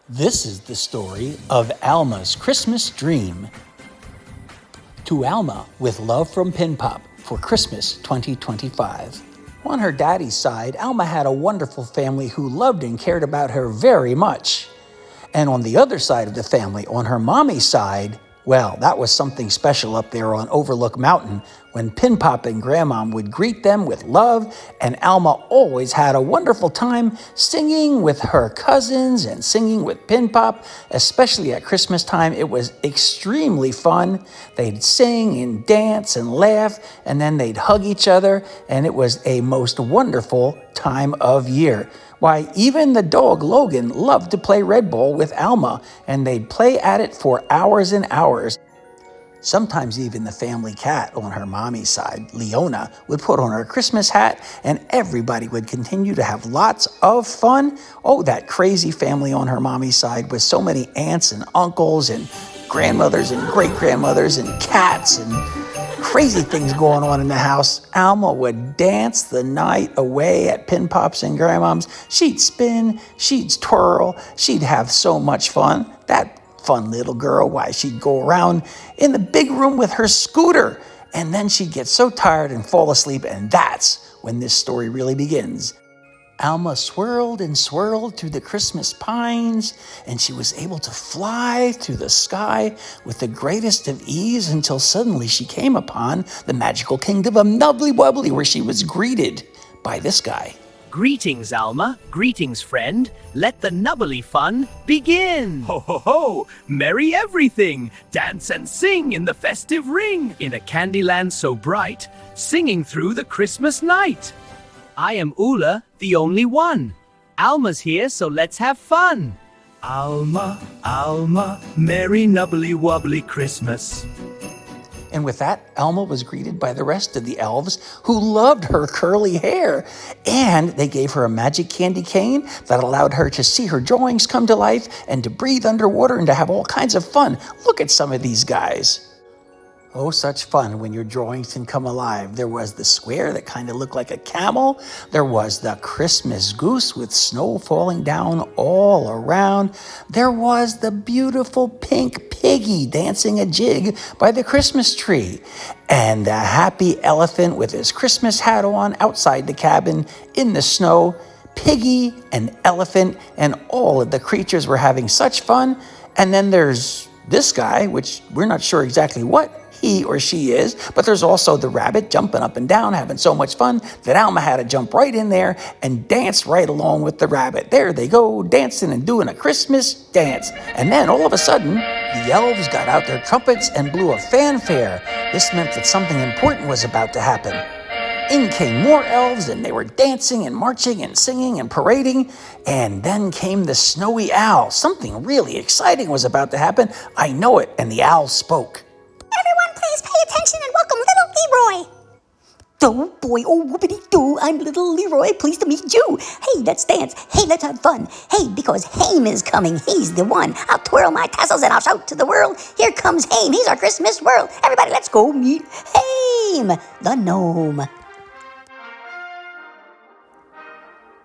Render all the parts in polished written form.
This is the story of Alma's Christmas Dream. To Alma, with love from Pin Pop for Christmas 2025. On her daddy's side, Alma had a wonderful family who loved and cared about her very much. And on the other side of the family, on her mommy's side, well, that was something special up there on Overlook Mountain when Pin Pop and Grandmom would greet them with love, and Alma always had a wonderful time singing with her cousins and singing with Pin Pop, especially at Christmas time. It was extremely fun. They'd sing and dance and laugh, and then they'd hug each other, and it was a most wonderful time of year. Why, even the dog Logan loved to play Red Ball with Alma, and they'd play at it for hours and hours. Sometimes even the family cat on her mommy's side, Leona, would put on her Christmas hat, and everybody would continue to have lots of fun. Oh, that crazy family on her mommy's side with so many aunts and uncles and grandmothers and great-grandmothers and cats and crazy things going on in the house. Alma would dance the night away at Pin Pop's and Grandmom's. She'd spin, she'd twirl, she'd have so much fun. That fun little girl, why, she'd go around in the big room with her scooter, and then she'd get so tired and fall asleep, and that's when this story really begins. Alma swirled and swirled through the Christmas pines, and she was able to fly through the sky with the greatest of ease until suddenly she came upon the magical kingdom of Nubbly Wubbly, where she was greeted by this guy. Greetings, Alma. Greetings, friend. Let the nubbly fun begin. Ho, ho, ho. Merry everything. Dance and sing in the festive ring. In a candy land so bright, singing through the Christmas night. I am Ula, the only one. Alma's here, so let's have fun. Alma, Alma, Merry Nubbly Wubbly Christmas. And with that, Alma was greeted by the rest of the elves who loved her curly hair. And they gave her a magic candy cane that allowed her to see her drawings come to life and to breathe underwater and to have all kinds of fun. Look at some of these guys. Oh, such fun when your drawings can come alive. There was the square that kind of looked like a camel. There was the Christmas goose with snow falling down all around. There was the beautiful pink piggy dancing a jig by the Christmas tree. And the happy elephant with his Christmas hat on outside the cabin in the snow. Piggy and elephant and all of the creatures were having such fun. And then there's this guy, which we're not sure exactly what he or she is, but there's also the rabbit jumping up and down, having so much fun that Alma had to jump right in there and dance right along with the rabbit. There they go, dancing and doing a Christmas dance. And then all of a sudden, the elves got out their trumpets and blew a fanfare. This meant that something important was about to happen. In came more elves, and they were dancing and marching and singing and parading. And then came the snowy owl. Something really exciting was about to happen. I know it, and the owl spoke. Everyone, please pay attention and welcome little Leroy. Oh boy, oh whoopity-doo, I'm little Leroy, pleased to meet you. Hey, let's dance. Hey, let's have fun. Hey, because Haim is coming, he's the one. I'll twirl my tassels and I'll shout to the world. Here comes Haim, he's our Christmas world. Everybody, let's go meet Haim, the gnome.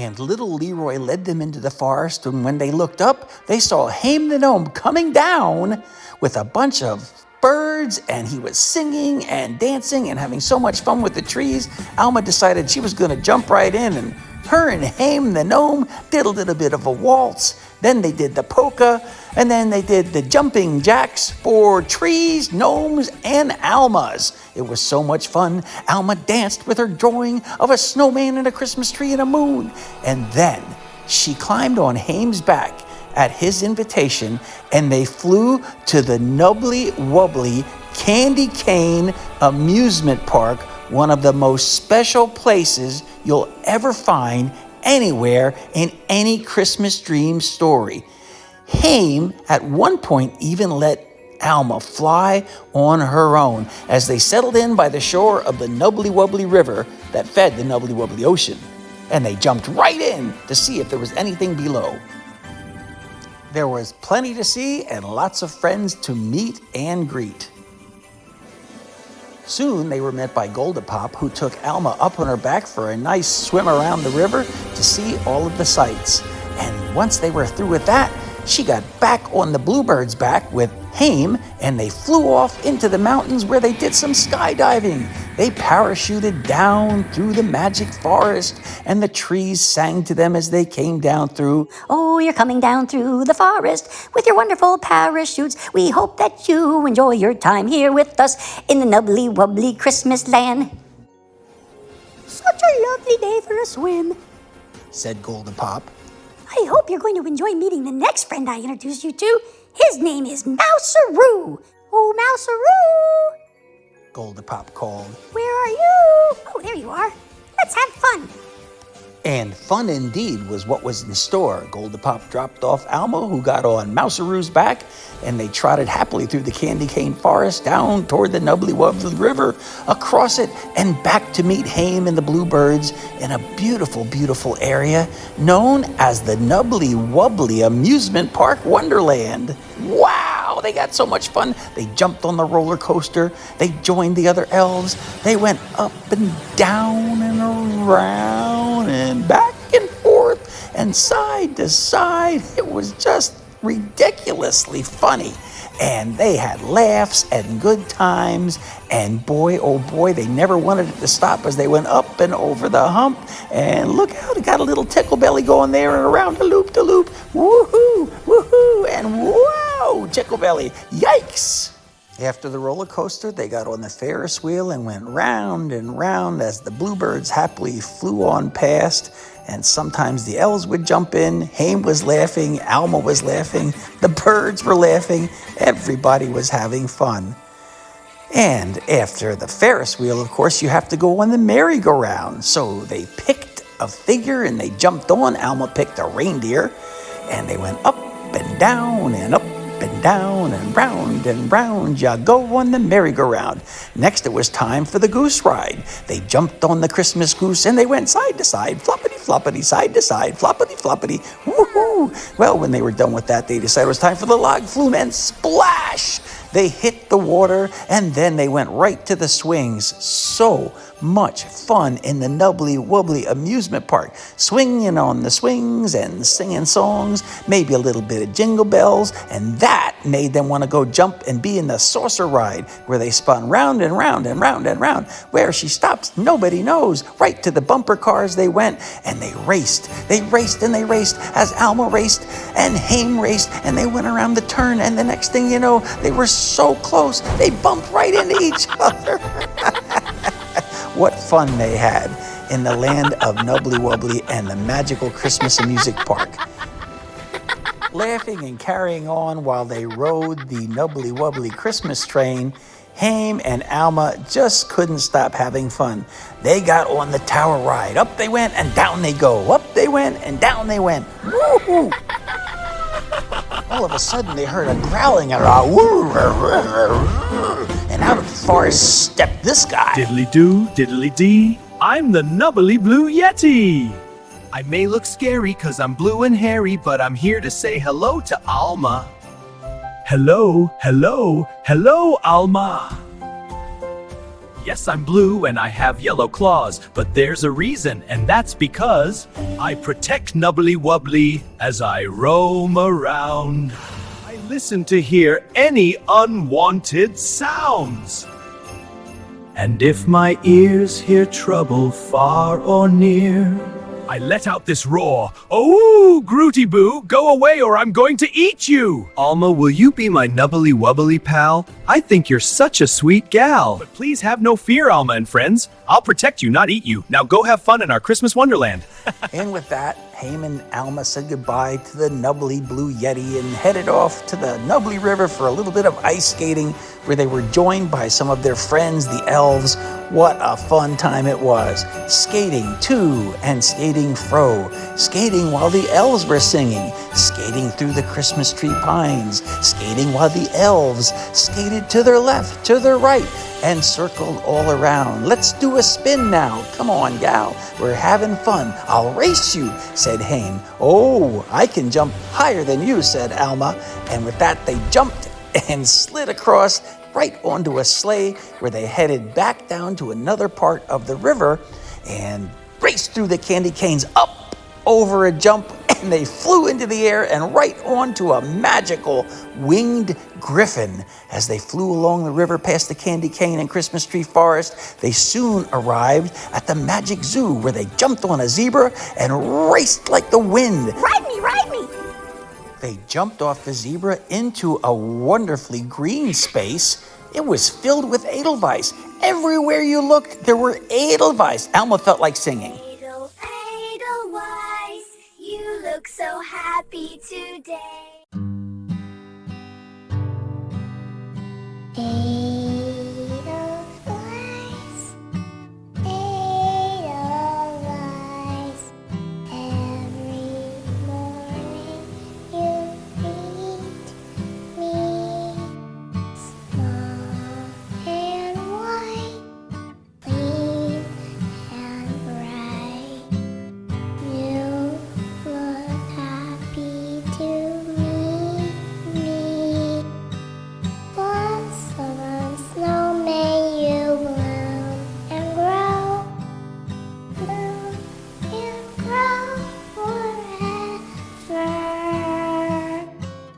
And little Leroy led them into the forest, and when they looked up, they saw Haim the gnome coming down with a bunch of birds, and he was singing and dancing and having so much fun with the trees. Alma decided she was going to jump right in, and her and Haim the gnome did a little bit of a waltz. Then they did the polka, and then they did the jumping jacks for trees, gnomes, and Almas. It was so much fun. Alma danced with her drawing of a snowman and a Christmas tree and a moon. And then she climbed on Haim's back at his invitation, and they flew to the Nubbly Wubbly Candy Cane Amusement Park, one of the most special places you'll ever find anywhere in any Christmas dream story. Haim at one point even let Alma fly on her own as they settled in by the shore of the Nubbly Wubbly River that fed the Nubbly Wubbly Ocean. And they jumped right in to see if there was anything below. There was plenty to see and lots of friends to meet and greet. Soon they were met by Goldapop, who took Alma up on her back for a nice swim around the river to see all of the sights. And once they were through with that, she got back on the Bluebird's back with Haim, and they flew off into the mountains where they did some skydiving. They parachuted down through the magic forest, and the trees sang to them as they came down through. Oh, you're coming down through the forest with your wonderful parachutes. We hope that you enjoy your time here with us in the Nubbly Wubbly Christmas land. Such a lovely day for a swim, said Golden Pop. I hope you're going to enjoy meeting the next friend I introduced you to. His name is Mouseroo. Oh, Mouseroo! Golden Pop called. Where are you? Oh, there you are. Let's have fun. And fun indeed was what was in store. Golden Pop dropped off Alma, who got on Mouseroo's back, and they trotted happily through the candy cane forest, down toward the Nubbly Wubbly River, across it, and back to meet Haim and the Bluebirds in a beautiful, beautiful area known as the Nubbly Wubbly Amusement Park Wonderland. Wow, they got so much fun. They jumped on the roller coaster. They joined the other elves. They went up and down and around and back and forth and side to side. It was just ridiculously funny. And they had laughs and good times. And boy, oh boy, they never wanted it to stop as they went up and over the hump. And look out, it got a little tickle belly going there and around the loop. Woohoo, woohoo, and whoa, tickle belly, yikes. After the roller coaster, they got on the Ferris wheel and went round and round as the Bluebirds happily flew on past. And sometimes the elves would jump in. Haim was laughing, Alma was laughing, the birds were laughing, everybody was having fun. And after the Ferris wheel, of course, you have to go on the merry-go-round. So they picked a figure and they jumped on. Alma picked a reindeer, and they went up and down and up and down and round you go on the merry-go-round. Next, it was time for the goose ride. They jumped on the Christmas goose and they went side to side, floppity-floppity, side to side, floppity-floppity, woohoo! Well, when they were done with that, they decided it was time for the log flume, and splash! They hit the water, and then they went right to the swings. So much fun in the Nubbly Wubbly Amusement Park. Swinging on the swings and singing songs, maybe a little bit of jingle bells, and that made them want to go jump and be in the saucer ride, where they spun round and round and round and round. Where she stops, nobody knows. Right to the bumper cars they went, and they raced. They raced and they raced as Alma raced and Haim raced, and they went around the turn, and the next thing you know, they were so close, they bumped right into each other. What fun they had in the land of Nubbly Wubbly and the magical Christmas music park. Laughing and carrying on while they rode the Nubbly Wubbly Christmas train, Haim and Alma just couldn't stop having fun. They got on the tower ride. Up they went and down they go. Up they went and down they went. Woo-hoo! All of a sudden, they heard a growling and a woo, and out of the forest stepped this guy. Diddly-do, diddly-dee, I'm the Nubbly Blue Yeti. I may look scary cause I'm blue and hairy, but I'm here to say hello to Alma. Hello, hello, hello, Alma. Yes, I'm blue and I have yellow claws, but there's a reason, and that's because I protect Nubbly Wubbly as I roam around. I listen to hear any unwanted sounds. And if my ears hear trouble far or near, I let out this roar. Oh, Grooty Boo, go away or I'm going to eat you. Alma, will you be my Nubbly Wubbly pal? I think you're such a sweet gal. But please have no fear, Alma and friends. I'll protect you, not eat you. Now go have fun in our Christmas Wonderland. And with that, Haim and Alma said goodbye to the Nubbly Blue Yeti and headed off to the Nubbly River for a little bit of ice skating, where they were joined by some of their friends, the elves. What a fun time it was. Skating to and skating fro. Skating while the elves were singing. Skating through the Christmas tree pines. Skating while the elves skated to their left, to their right, and circled all around. Let's do a spin now. Come on, gal. We're having fun. I'll race you, said Haim. Oh, I can jump higher than you, said Alma. And with that, they jumped and slid across right onto a sleigh, where they headed back down to another part of the river and raced through the candy canes, up over a jump and they flew into the air and right onto a magical winged griffin. As they flew along the river past the candy cane and Christmas tree forest, they soon arrived at the magic zoo, where they jumped on a zebra and raced like the wind. Ride me, ride me. They jumped off the zebra into a wonderfully green space. It was filled with Edelweiss. Everywhere you looked, there were Edelweiss. Alma felt like singing. Edelweiss, you look so happy today. Edelweiss, Edelweiss, every morning you feed me. Small and white, clean and bright, you look happy to meet me. Blossom and snow, may you bloom and grow, bloom and grow forever.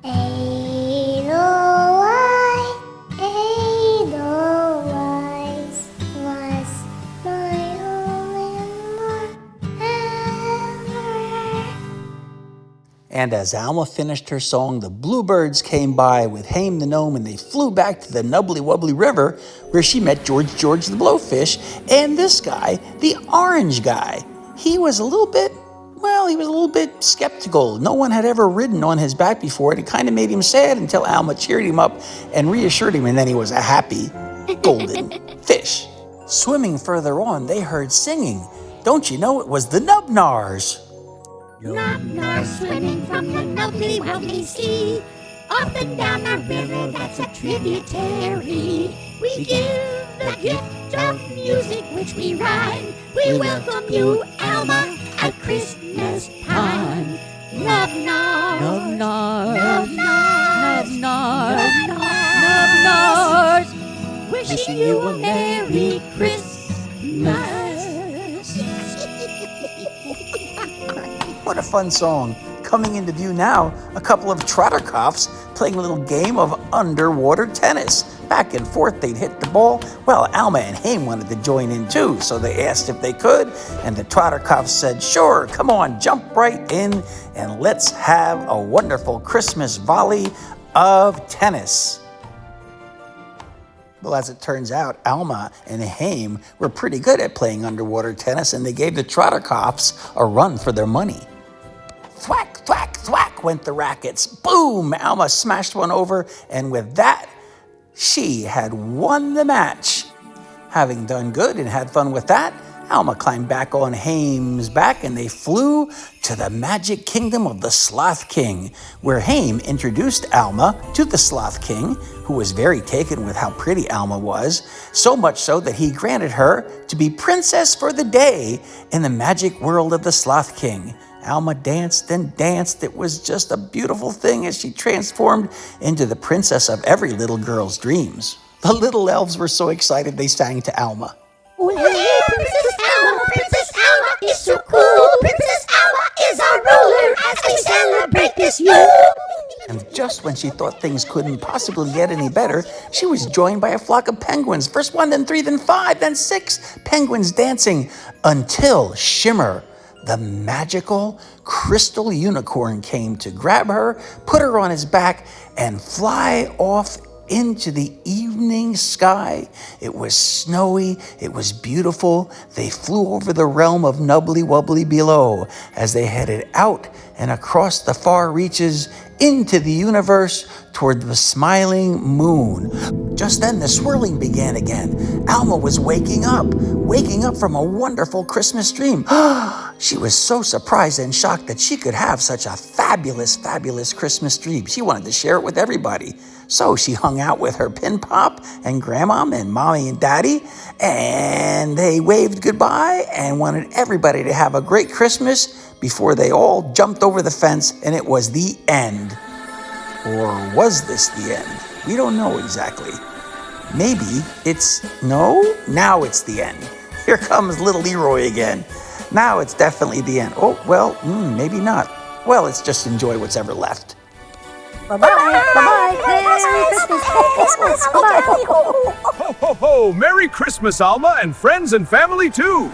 Edelweiss, Edelweiss was my only forever. And as Alma finished her song, the bluebirds came by with Haim the gnome, and they flew back to the Nubbly Wubbly River, where she met George the blowfish and this guy, the orange guy. He was a little bit skeptical. No one had ever ridden on his back before, and it kind of made him sad until Alma cheered him up and reassured him, and then he was a happy golden fish. Swimming further on, they heard singing. Don't you know it was the Nubnars? Nubnars swimming from the Nubbly Wubbly sea, up and down the river that's a tributary. We give the gift of music which we rhyme. We welcome you, Alma, at Christmas time. Nubnars, Nubnars, Nubnars, Nubnars, wishing you a Merry Christmas. What a fun song. Coming into view now, a couple of Trotterkoffs playing a little game of underwater tennis. Back and forth, they'd hit the ball. Well, Alma and Haim wanted to join in too, so they asked if they could, and the Trotterkoffs said, sure, come on, jump right in, and let's have a wonderful Christmas volley of tennis. Well, as it turns out, Alma and Haim were pretty good at playing underwater tennis, and they gave the Trotterkoffs a run for their money. Thwack, thwack, thwack went the rackets. Boom! Alma smashed one over, and with that, she had won the match. Having done good and had fun with that, Alma climbed back on Haim's back, and they flew to the magic kingdom of the Sloth King, where Haim introduced Alma to the Sloth King, who was very taken with how pretty Alma was, so much so that he granted her to be princess for the day in the magic world of the Sloth King. Alma danced and danced. It was just a beautiful thing as she transformed into the princess of every little girl's dreams. The little elves were so excited they sang to Alma. Hey, Princess Alma is so cool. Princess Alma is our ruler as we celebrate this year. And just when she thought things couldn't possibly get any better, she was joined by a flock of penguins. First one, then three, then five, then six penguins dancing until Shimmer, the magical crystal unicorn, came to grab her, put her on his back, and fly off into the evening sky. It was snowy, it was beautiful. They flew over the realm of Nubbly Wubbly below as they headed out and across the far reaches into the universe toward the smiling moon. Just then the swirling began again. Alma was waking up from a wonderful Christmas dream. She was so surprised and shocked that she could have such a fabulous, fabulous Christmas dream. She wanted to share it with everybody. So she hung out with her Pin Pop and Grandma and Mommy and Daddy, and they waved goodbye and wanted everybody to have a great Christmas before they all jumped over the fence, and it was the end. Or was this the end? We don't know exactly. Maybe now it's the end. Here comes little Leroy again. Now it's definitely the end. Oh, well, maybe not. Well, let's just enjoy what's ever left. Bye-bye. Bye-bye. Merry Christmas. Bye-bye. Ho, ho, ho! Merry Christmas, Alma, and friends and family too!